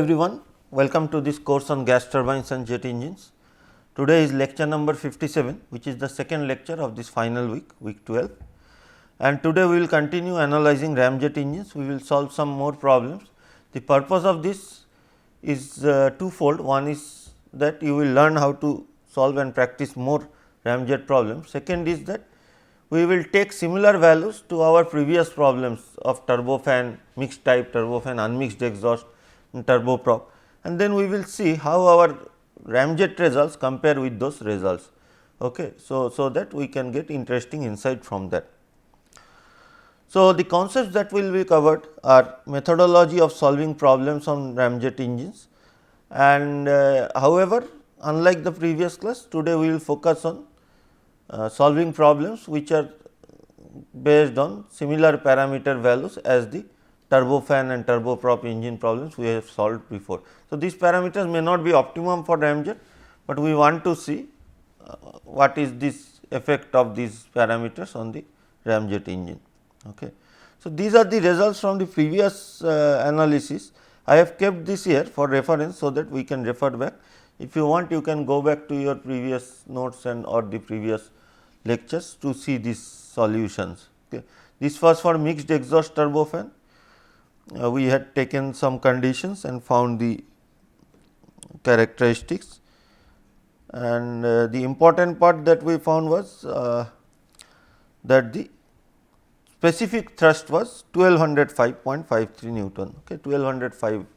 everyone, welcome to this course on gas turbines and jet engines. Today is lecture number 57, which is the second lecture of this final week, week 12. And today we will continue analyzing ramjet engines. We will solve some more problems. The purpose of this is twofold. One is that you will learn how to solve and practice more ramjet problems. Second is that we will take similar values to our previous problems of turbofan, mixed type turbofan, unmixed exhaust, turboprop, and then we will see how our ramjet results compare with those results. Okay. So that we can get interesting insight from that. So, the concepts that will be covered are methodology of solving problems on ramjet engines, and however, unlike the previous class, today we will focus on solving problems which are based on similar parameter values as the turbofan and turboprop engine problems we have solved before. So, these parameters may not be optimum for ramjet, but we want to see what is this effect of these parameters on the ramjet engine. Okay. So, these are the results from the previous analysis. I have kept this here for reference, so that we can refer back. If you want, you can go back to your previous notes and or the previous lectures to see these solutions. Okay. This was for mixed exhaust turbofan. We had taken some conditions and found the characteristics, and the important part that we found was that the specific thrust was 1205.53 Newton, okay, 1205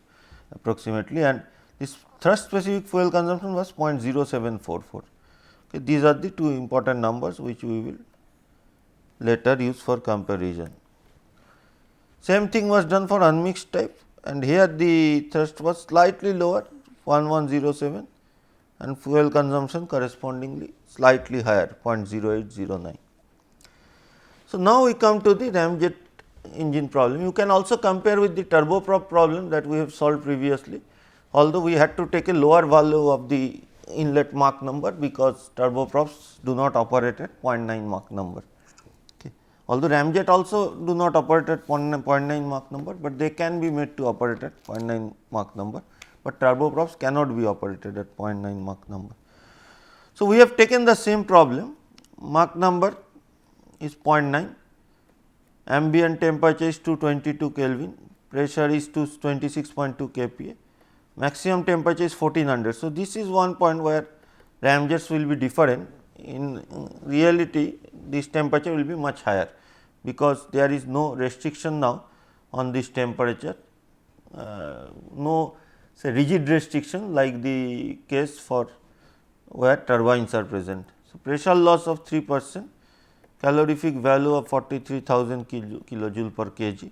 approximately, and this thrust specific fuel consumption was 0.0744. Okay. These are the two important numbers which we will later use for comparison. Same thing was done for unmixed type, and here the thrust was slightly lower 1107 and fuel consumption correspondingly slightly higher 0.0809. So, now we come to the ramjet engine problem. You can also compare with the turboprop problem that we have solved previously, although we had to take a lower value of the inlet Mach number, because turboprops do not operate at 0.9 Mach number. Although ramjet also do not operate at 0.9 Mach number, but they can be made to operate at 0.9 Mach number, but turboprops cannot be operated at 0.9 Mach number. So, we have taken the same problem. Mach number is 0.9, ambient temperature is 222 Kelvin, pressure is 26.2 kPa, maximum temperature is 1400. So, this is one point where ramjets will be different. In reality, this temperature will be much higher, because there is no restriction now on this temperature, no say rigid restriction like the case for where turbines are present. So, pressure loss of 3%, calorific value of 43,000 kilojoule per kg,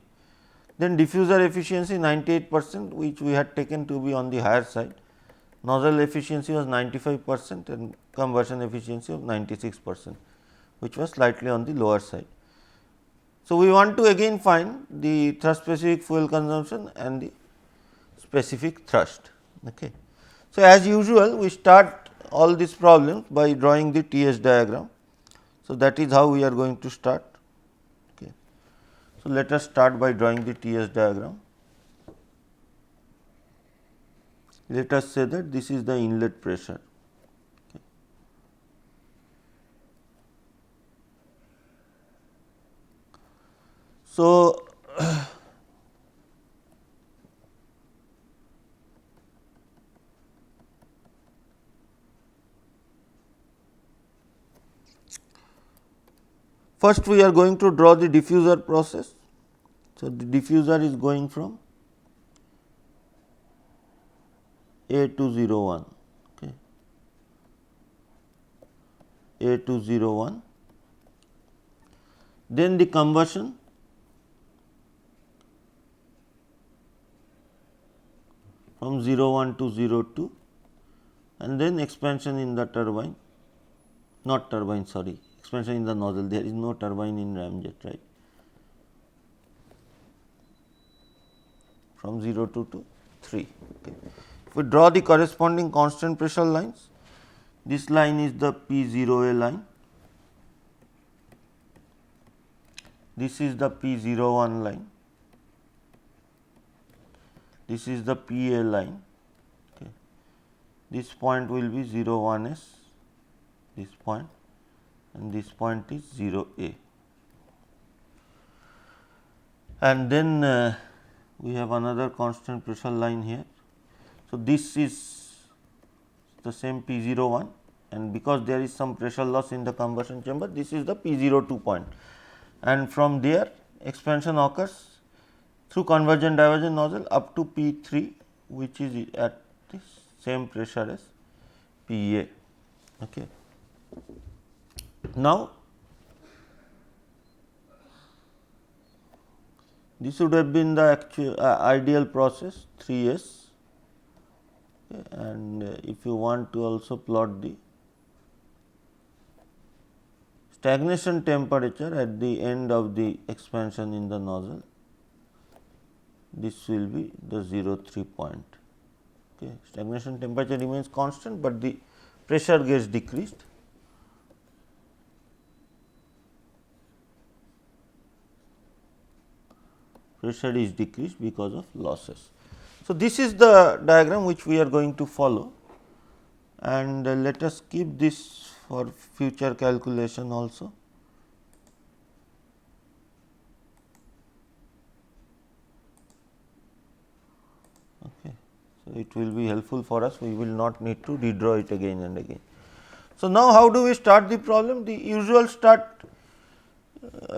then diffuser efficiency 98%, which we had taken to be on the higher side. Nozzle efficiency was 95% and conversion efficiency of 96%, which was slightly on the lower side. So, we want to again find the thrust specific fuel consumption and the specific thrust. Okay. So, as usual, we start all these problems by drawing the TS diagram. So, that is how we are going to start. Okay. So, let us start by drawing the TS diagram. Let us say that this is the inlet pressure. Okay. So, first we are going to draw the diffuser process. So, the diffuser is going from A to 01, okay. A to 01, then the combustion from 01 to 02, and then expansion in the turbine, not turbine, sorry, expansion in the nozzle. There is no turbine in ramjet, right, from 02 to 3. Okay. If we draw the corresponding constant pressure lines, this line is the P0A line, this is the P01 line, this is the PA line. Okay. This point will be 0 1 s, this point, and this point is 0 A. And then we have another constant pressure line here. So, this is the same P 0 1, and because there is some pressure loss in the combustion chamber, this is the P 0 2 point, and from there expansion occurs through convergent divergent nozzle up to P 3, which is at the same pressure as P A. Okay. Now, this would have been the actual ideal process 3 S, okay, and if you want to also plot the stagnation temperature at the end of the expansion in the nozzle, this will be the 0.3 point. Okay. Stagnation temperature remains constant, but the pressure gets decreased. Pressure is decreased because of losses. So, this is the diagram which we are going to follow, and let us keep this for future calculation also. Okay. So, it will be helpful for us, we will not need to redraw it again and again. So, now how do we start the problem? The usual start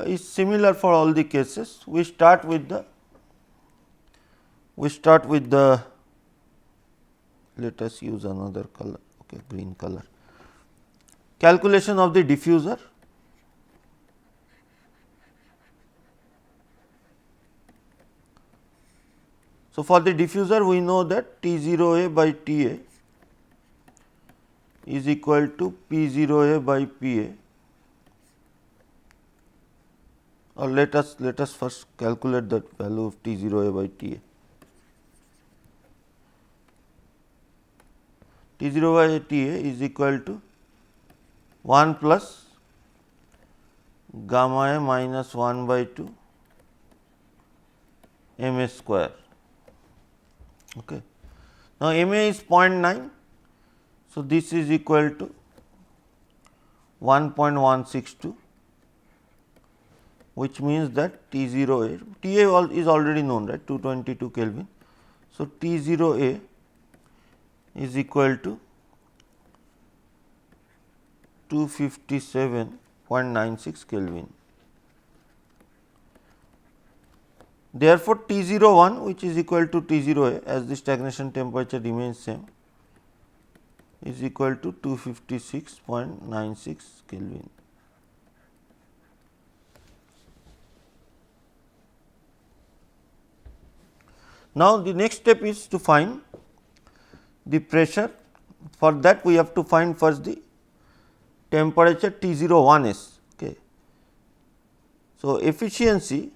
is similar for all the cases. We start with the let us use another color, okay, green color. Calculation of the diffuser. So, for the diffuser we know that T 0 A by T A is equal to P 0 A by P A, or let us first calculate the value of T 0 A by T A. T 0 by T A is equal to 1 plus gamma A minus 1 by 2 m A square. Okay. Now, m A is 0.9. So, this is equal to 1.162, which means that T 0 A, T A is already known, right, 222 Kelvin. So, T 0 A is equal to 257.96 Kelvin. Therefore, T 0 1, which is equal to T 0 A, as the stagnation temperature remains same, is equal to 256.96 Kelvin. Now, the next step is to find the pressure. For that we have to find first the temperature T 0 1 S. Okay. So, efficiency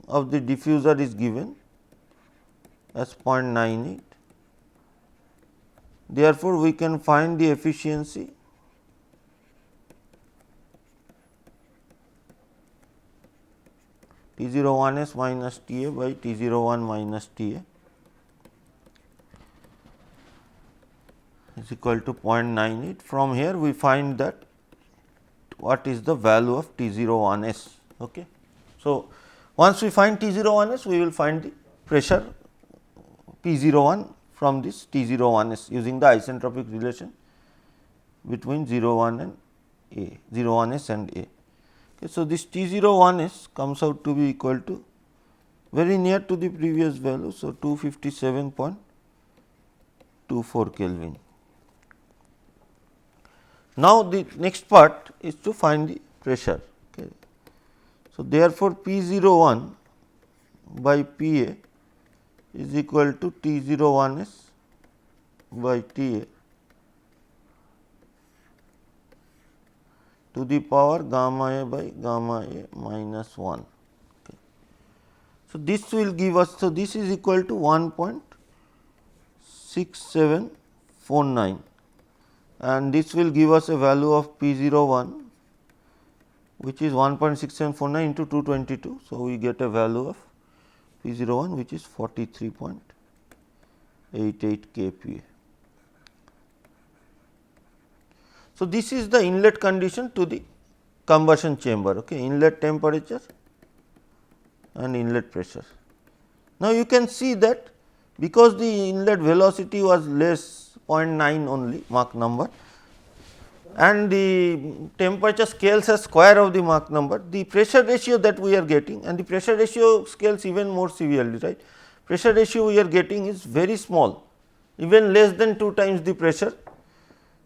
of the diffuser is given as 0.98. Therefore, we can find the efficiency T 0 1 S minus T A by T 0 1 minus T A is equal to 0.98. From here we find that what is the value of T 0 1 S. Okay. So, once we find T 0 1 S, we will find the pressure P 0 1 from this T 0 1 S using the isentropic relation between 0 1 and A, 0 1 S and A. Okay. So, this T 0 1 S comes out to be equal to very near to the previous value. So, 257.24 Kelvin. Now, the next part is to find the pressure. Okay. So, therefore, P 0 1 by P A is equal to T 0 1 S by T A to the power gamma A by gamma A minus 1. Okay. So, this will give us, so this is equal to 1.6749, and this will give us a value of P 0 1, which is 1.6749 into 222. So, we get a value of P01 which is 43.88 kPa. So, this is the inlet condition to the combustion chamber, okay, inlet temperature and inlet pressure. Now, you can see that because the inlet velocity was less 0.9 only Mach number and the temperature scales as square of the Mach number, the pressure ratio that we are getting, and the pressure ratio scales even more severely, right. Pressure ratio we are getting is very small, even less than 2 times the pressure,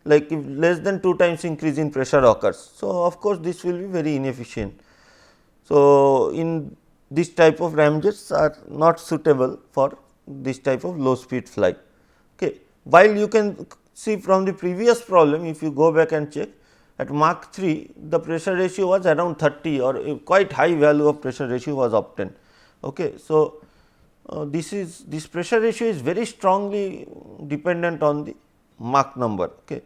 like if less than 2 times increase in pressure occurs. So, of course, this will be very inefficient. So, in this type of ramjets are not suitable for this type of low speed flight. Okay. While you can see from the previous problem, if you go back and check, at Mach 3 the pressure ratio was around 30 or a quite high value of pressure ratio was obtained. Okay. So, this pressure ratio is very strongly dependent on the Mach number. Okay.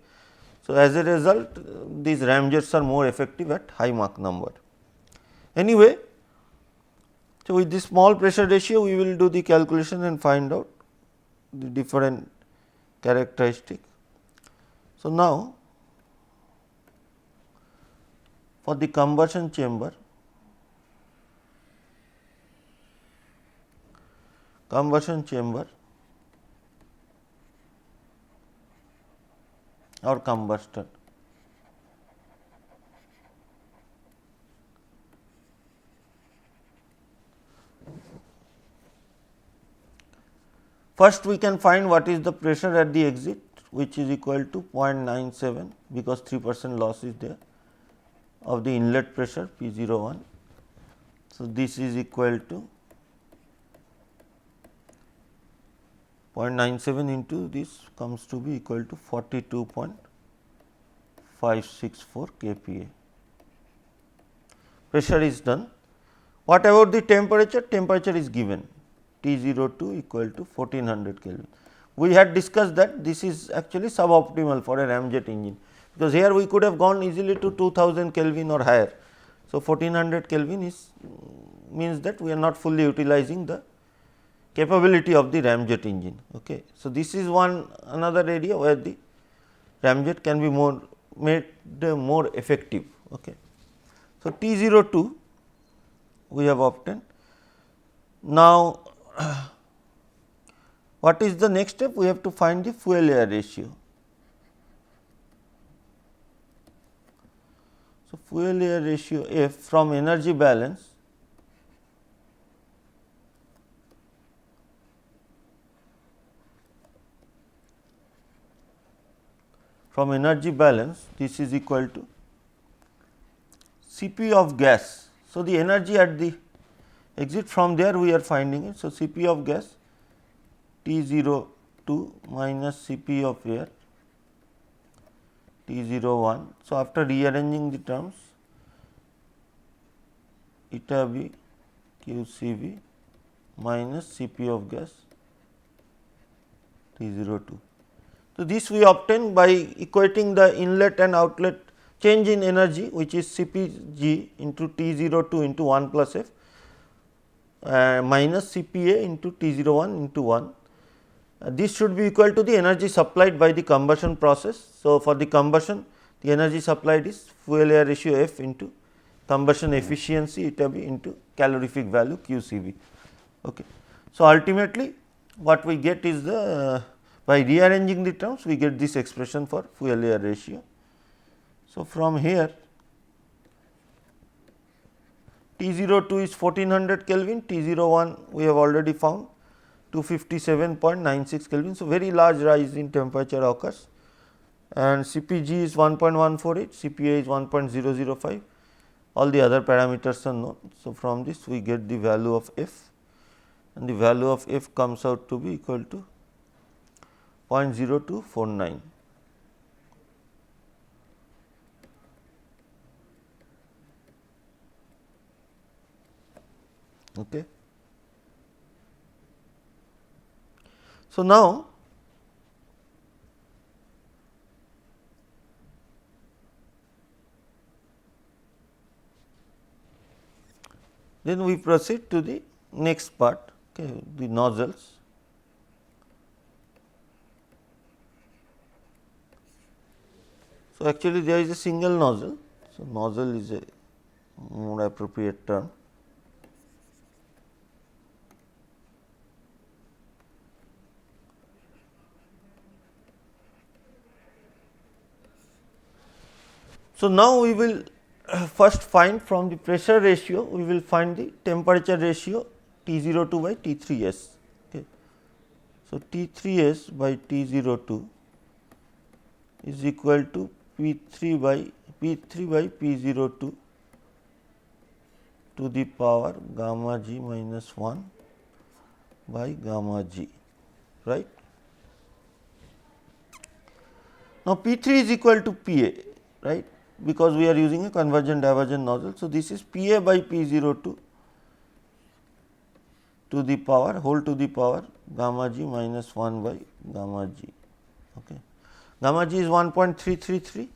So, as a result these ramjets are more effective at high Mach number. Anyway, so with this small pressure ratio we will do the calculation and find out the different characteristic. So, now for the combustion chamber, or combustor. First we can find what is the pressure at the exit, which is equal to 0.97 because 3% loss is there of the inlet pressure P01. So, this is equal to 0.97 into this comes to be equal to 42.564 kPa. Pressure is done. What about the temperature? Temperature is given T02 equal to 1400 Kelvin. We had discussed that this is actually suboptimal for a ramjet engine, because here we could have gone easily to 2000 Kelvin or higher. So, 1400 Kelvin is means that we are not fully utilizing the capability of the ramjet engine. Okay. So, this is another area where the ramjet can be made more effective. Okay. So, T02 we have obtained. Now, what is the next step? We have to find the fuel air ratio. So, fuel air ratio F from energy balance this is equal to Cp of gas. So, the energy at the exit from there we are finding it. So, Cp of gas T02 minus Cp of air T01. So, after rearranging the terms, eta b QCV minus Cp of gas T02. So, this we obtain by equating the inlet and outlet change in energy, which is Cpg into T02 into 1 plus F minus Cpa into T01 into 1. This should be equal to the energy supplied by the combustion process. So, for the combustion, the energy supplied is fuel air ratio F into combustion efficiency eta b into calorific value QCV. Okay. So, ultimately what we get is by rearranging the terms we get this expression for fuel air ratio. So, from here T02 is 1400 Kelvin, T01 we have already found 257.96 Kelvin. So, very large rise in temperature occurs, and Cpg is 1.148, Cpa is 1.005, all the other parameters are known. So, from this we get the value of F, and the value of F comes out to be equal to 0.0249. Okay. So, now then we proceed to the next part. okay, the nozzles. So, actually there is a single nozzle. So, nozzle is a more appropriate term. So, now we will first find from the pressure ratio, we will find the temperature ratio T02 by T3s. Okay. So, T3s by T02 is equal to P3 by P02 to the power gamma g minus 1 by gamma g, right. Now, P3 is equal to Pa, right, because we are using a convergent divergent nozzle. So, this is Pa by P02 to the power whole to the power gamma g minus 1 by gamma g. Okay. Gamma g is 1.333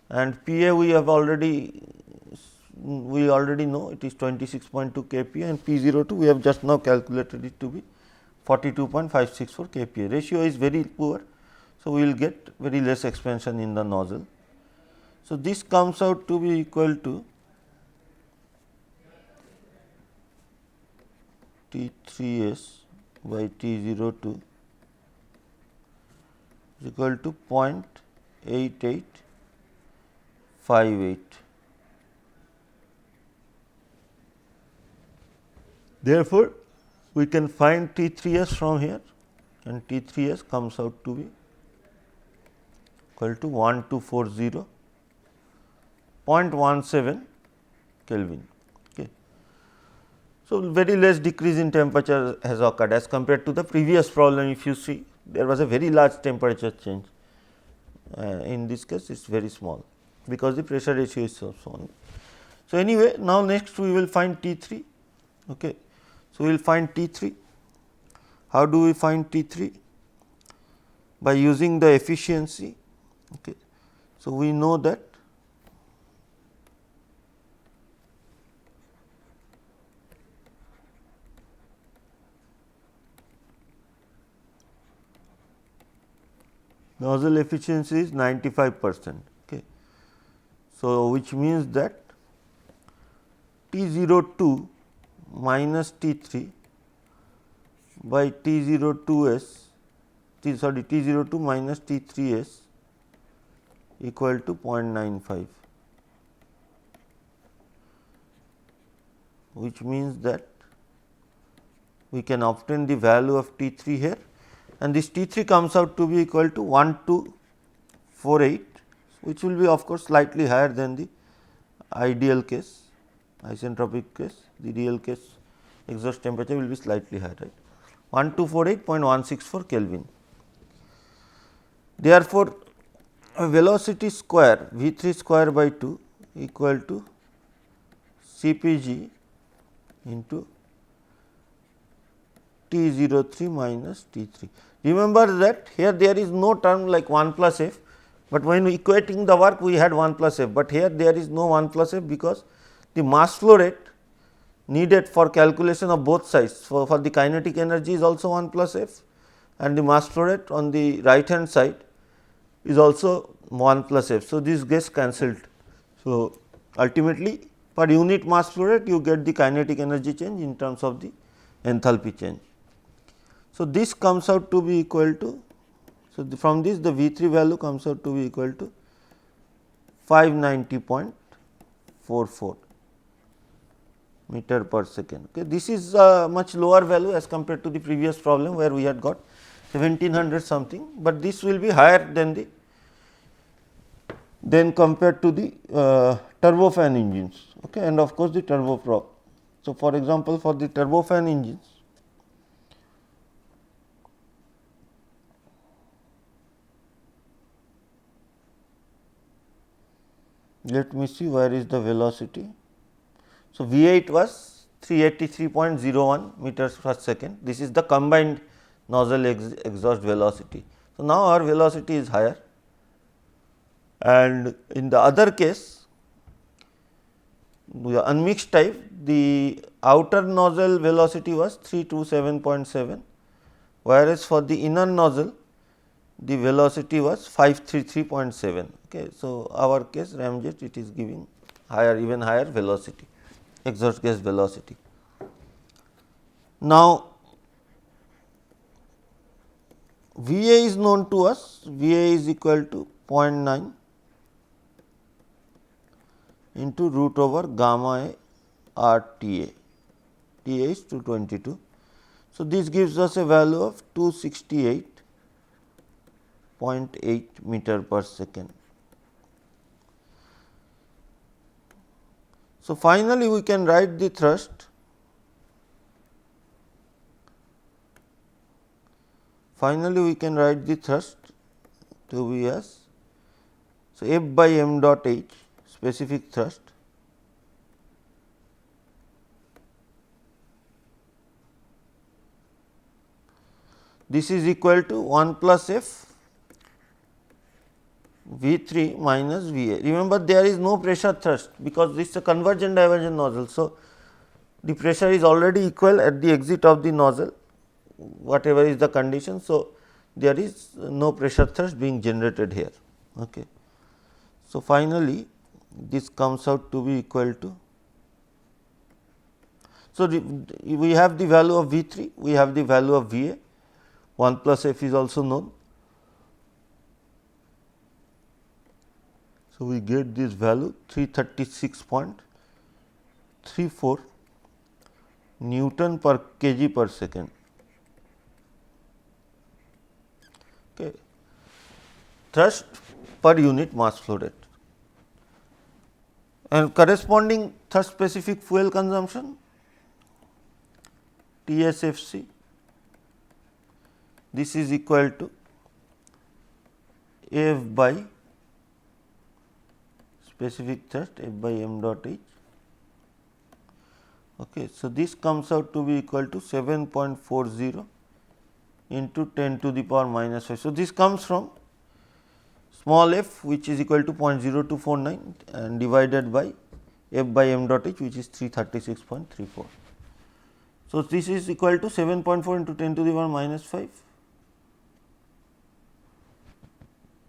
and Pa we already know it is 26.2 kPa and P02 we have just now calculated it to be 42.564 kPa. Ratio is very poor. So, we will get very less expansion in the nozzle. So, this comes out to be equal to T3s by T02 is equal to 0.8858. Therefore, we can find T3s from here and T3s comes out to be equal to 1240.17 Kelvin. Okay. So, very less decrease in temperature has occurred as compared to the previous problem. If you see, there was a very large temperature change. In this case, it is very small because the pressure ratio is so small. So, anyway, now next we will find T3. Okay. So, we will find T3. How do we find T3? By using the efficiency. Okay. So, we know that nozzle efficiency is 95%. Okay. So, which means that T02 minus T3 by T02s T02 minus T3s equal to 0.95, which means that we can obtain the value of T3 here and this T3 comes out to be equal to 1248, which will be of course slightly higher than the ideal case, isentropic case. The real case exhaust temperature will be slightly higher, right, 1248.164 Kelvin. Therefore, velocity square V3 square by 2 equal to Cpg into T03 minus T3. Remember that here there is no term like 1 plus f, but when equating the work we had 1 plus f, but here there is no 1 plus f because the mass flow rate needed for calculation of both sides. For the kinetic energy is also 1 plus f and the mass flow rate on the right hand side is also 1 plus f. So, this gets cancelled. So, ultimately per unit mass flow rate you get the kinetic energy change in terms of the enthalpy change. So, this comes out to be equal to, so from this the V3 value comes out to be equal to 590.44 meter per second. Okay. This is a much lower value as compared to the previous problem where we had got 1700 something, but this will be higher than the compared to the turbofan engines, okay, and of course, the turboprop. So, for example, for the turbofan engines, let me see where is the velocity. So, V8 was 383.01 meters per second. This is the combined nozzle exhaust velocity. So, now our velocity is higher, and in the other case the unmixed type, the outer nozzle velocity was 327.7, whereas for the inner nozzle the velocity was 533.7. Okay. So, our case Ramjet, it is giving higher, even higher velocity, exhaust gas velocity. Now, V A is known to us, V A is equal to 0.9 into root over gamma A R T A, T A is 222. So, this gives us a value of 268.8 meter per second. So, finally, we can write the thrust. Finally, we can write the thrust to be as, so F by m dot h, specific thrust, this is equal to 1 plus F V 3 minus V A. Remember, there is no pressure thrust, because this is a convergent divergent nozzle. So, the pressure is already equal at the exit of the nozzle, whatever is the condition. So, there is no pressure thrust being generated here. Okay. So, finally, this comes out to be equal to, so we have the value of V 3, we have the value of V A, 1 plus F is also known. So, we get this value 336.34 Newton per kg per second. Okay. Thrust per unit mass flow rate, and corresponding thrust specific fuel consumption TSFC, this is equal to F by specific thrust F by m dot h. Okay. So, this comes out to be equal to 7.40 into 10 to the power minus 5. So, this comes from small f, which is equal to 0.0249 and divided by F by m dot h, which is 336.34. So, this is equal to 7.4 into 10 to the power minus 5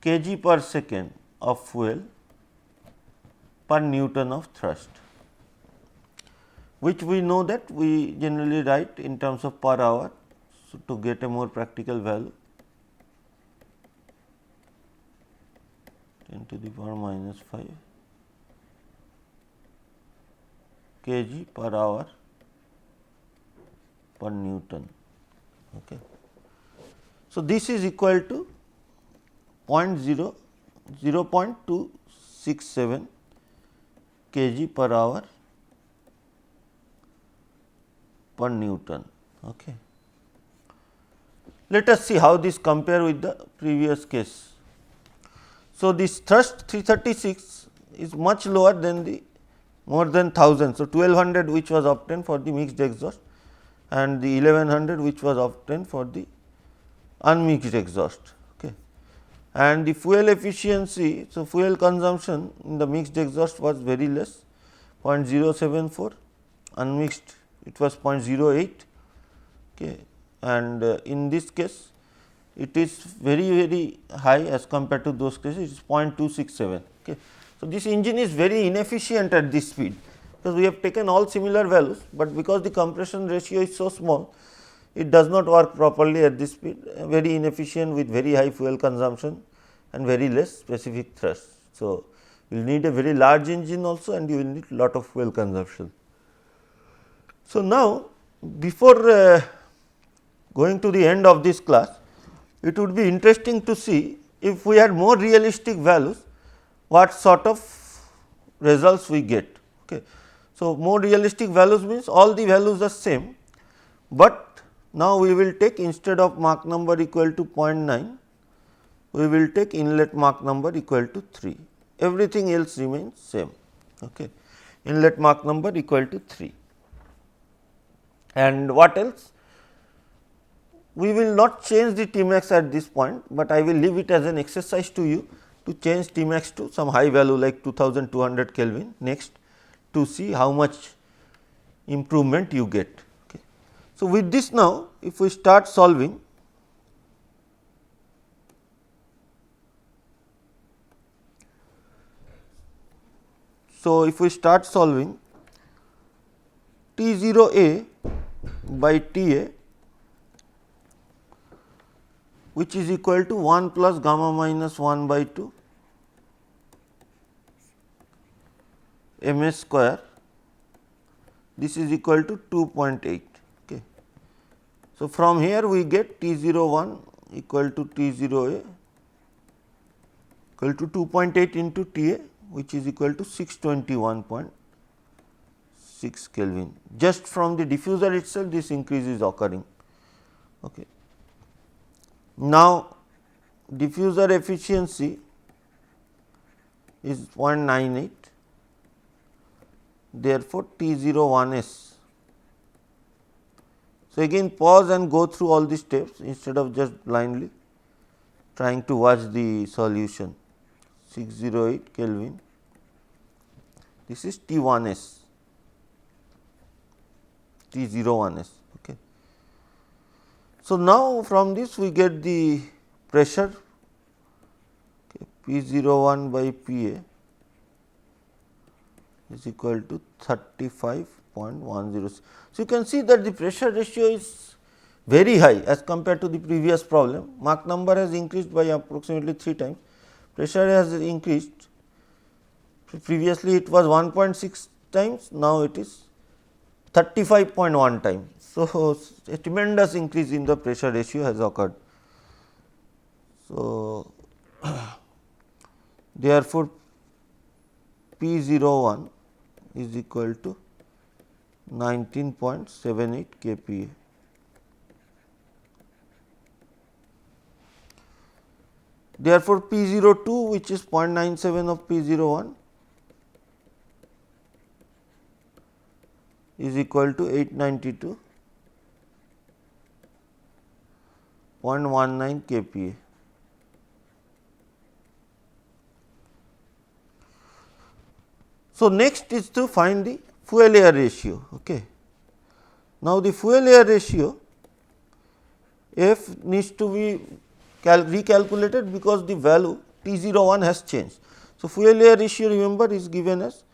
kg per second of fuel per Newton of thrust, which we know that we generally write in terms of per hour. So, to get a more practical value, 10 to the power minus 5 kg per hour per Newton. Okay. So, this is equal to 0.267 kg per hour per Newton. Okay. Let us see how this compare with the previous case. So, this thrust 336 is much lower than the more than 1000. So, 1200 which was obtained for the mixed exhaust and the 1100 which was obtained for the unmixed exhaust. Okay. And the fuel efficiency, so fuel consumption in the mixed exhaust was very less, 0.074, unmixed it was 0.08. Okay. And in this case it is very high as compared to those cases, it is 0.267. Okay. So, this engine is very inefficient at this speed, because we have taken all similar values, but because the compression ratio is so small, it does not work properly at this speed, very inefficient with very high fuel consumption and very less specific thrust. So, you will need a very large engine also, and you will need lot of fuel consumption. So, now before going to the end of this class, it would be interesting to see if we had more realistic values, what sort of results we get. Okay. So, more realistic values means all the values are same, but now we will take, instead of Mach number equal to 0.9, we will take inlet Mach number equal to 3, everything else remains same. Okay. Inlet Mach number equal to 3. And what else? We will not change the Tmax at this point, but I will leave it as an exercise to you to change Tmax to some high value like 2200 Kelvin next, to see how much improvement you get. Okay. So, with this now if we start solving, so if we start solving T 0 A by T A, which is equal to 1 plus gamma minus 1 by 2 m s square, this is equal to 2.8. Okay. So, from here we get T 0 1 equal to T 0 A equal to 2.8 into T A, which is equal to 621.6 Kelvin. Just from the diffuser itself this increase is occurring. Okay. Now, diffuser efficiency is 0.98, therefore, T 0 1 S. So, again pause and go through all the steps instead of just blindly trying to watch the solution. 608 Kelvin, this is T 1 S, T 0 1 S. Okay. So, now from this we get the pressure, okay, P 0 1 by P A is equal to 35.10. So, you can see that the pressure ratio is very high as compared to the previous problem. Mach number has increased by approximately 3 times, pressure has increased. Previously it was 1.6 times, now it is 35.1 times. So, a tremendous increase in the pressure ratio has occurred. So, therefore, P 0 1 is equal to 19.78 kPa. Therefore, P 0 2, which is 0.97 of P 0 1 is equal to 892.19 kPa. So, next is to find the fuel air ratio. Okay. Now, the fuel air ratio F needs to be recalculated because the value T 0 1 has changed. So, fuel air ratio remember is given as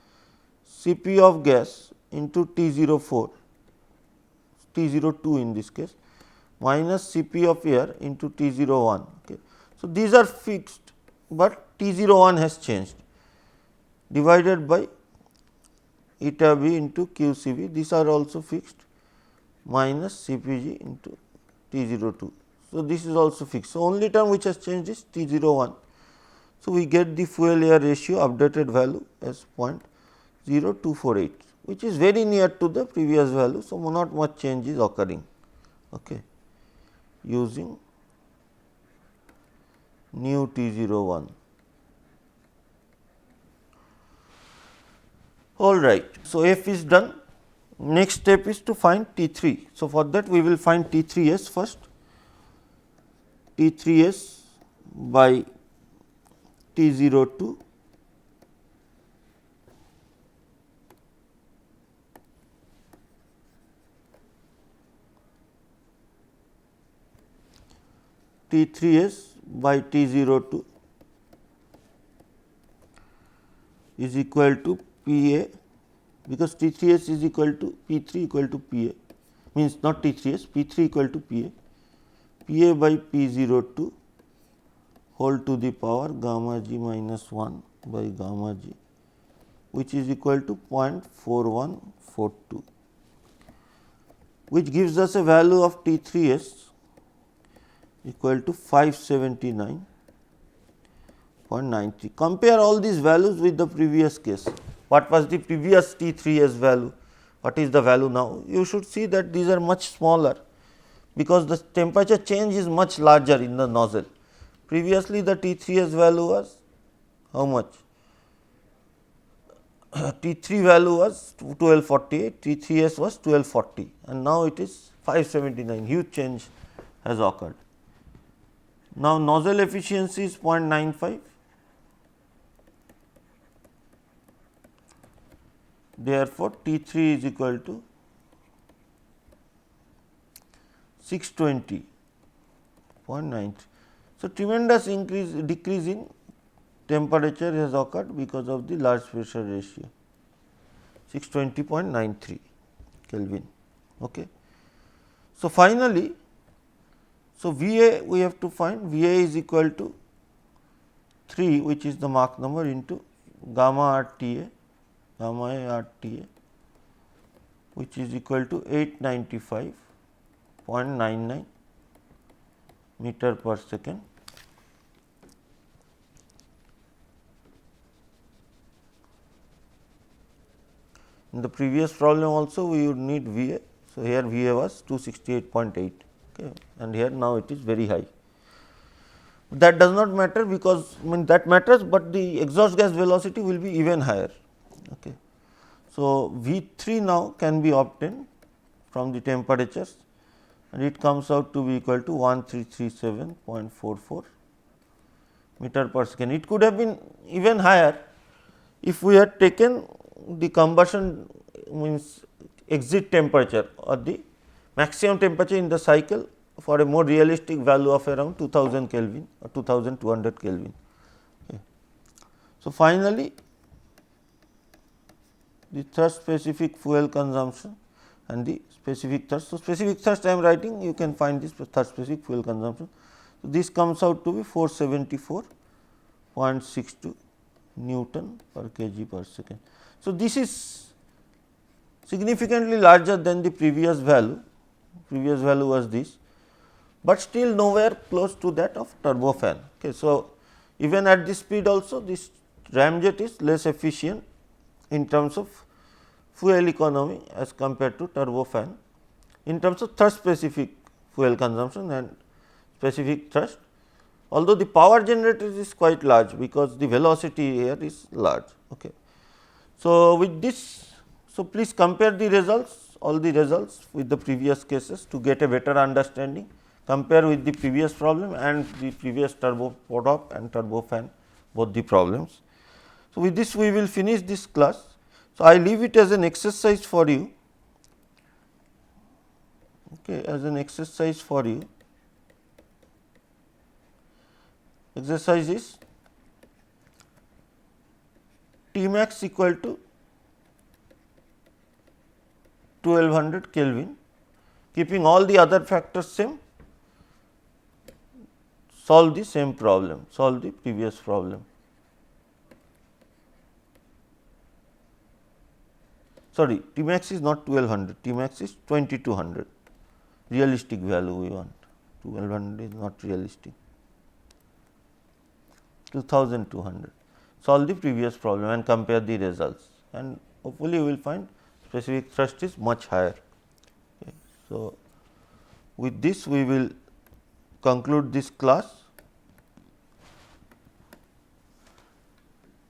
Cp of gas into T 0 4, T 0 2 in this case, minus Cp of air into T 0 1. Okay. So, these are fixed, but T 0 1 has changed, divided by eta b into Q C b, these are also fixed, minus Cpg into T 0 2. So, this is also fixed. So, only term which has changed is T 0 1. So, we get the fuel air ratio updated value as 0.0248, which is very near to the previous value. So, not much change is occurring, okay, using new T 0 1. All right. So, F is done. Next step is to find T 3. So, for that we will find T 3 S first. T 3 S by T 0 2 T 3 S by T 0 2 is equal to P A, because T 3 S is equal to P 3 equal to P A, means not T 3 S, P 3 equal to P A, P A by P 0 2 whole to the power gamma g minus 1 by gamma g, which is equal to 0.4142, which gives us a value of T 3 S equal to 579.93. Compare all these values with the previous case. What was the previous T 3 S value? What is the value now? You should see that these are much smaller, because the temperature change is much larger in the nozzle. Previously the T 3 S value was how much? T 3 value was 1248, T 3 S was 1240, and now it is 579, huge change has occurred. Now, nozzle efficiency is 0.95, Therefore, T 3 is equal to 620.93. So, tremendous decrease in temperature has occurred because of the large pressure ratio 620.93 Kelvin. Okay. So, finally, so V A we have to find V A is equal to 3, which is the Mach number, into gamma R T A, gamma A R T A, which is equal to 895.99 meter per second. In the previous problem also we would need V A. So, here V A was 268.8, okay, and here now it is very high. That does not matter, because that matters, but the exhaust gas velocity will be even higher. Okay. So, V 3 now can be obtained from the temperatures, and it comes out to be equal to 1337.44 meter per second. It could have been even higher if we had taken the combustion means exit temperature or the maximum temperature in the cycle for a more realistic value of around 2000 Kelvin or 2200 Kelvin. Okay. So, finally, the thrust specific fuel consumption and the specific thrust. So, specific thrust I am writing, you can find this thrust specific fuel consumption. So, this comes out to be 474.62 Newton per kg per second. So, this is significantly larger than the previous value was this, but still nowhere close to that of turbofan. Okay. So, even at this speed also this ramjet is less efficient in terms of fuel economy as compared to turbofan in terms of thrust specific fuel consumption and specific thrust, although the power generated is quite large because the velocity here is large. Okay. So, with this, so please compare the results, all the results with the previous cases to get a better understanding, compare with the previous problem and the previous turboprop and turbofan, both the problems. So, with this we will finish this class. So, I leave it as an exercise for you, okay, as an exercise for you. Exercise is T max equal to 1200 Kelvin, keeping all the other factors same, solve the same problem, solve the previous problem. Sorry, T max is not 1200, T max is 2200, realistic value we want, 1200 is not realistic, 2200. Solve the previous problem and compare the results, and hopefully you will find specific thrust is much higher. Okay. So, with this we will conclude this class.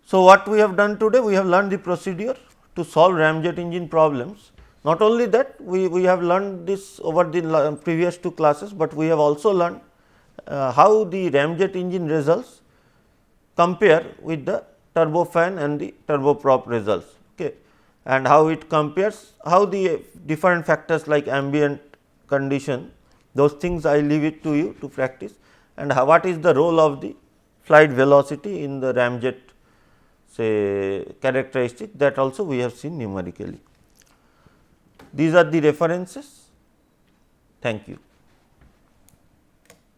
So, what we have done today? We have learned the procedure to solve ramjet engine problems. Not only that, we have learned this over the previous two classes, but we have also learned how the ramjet engine results compare with the turbofan and the turboprop results, okay, and how it compares, how the different factors like ambient condition, those things I leave it to you to practice, and how, what is the role of the flight velocity in the ramjet say characteristic, that also we have seen numerically. These are the references. Thank you.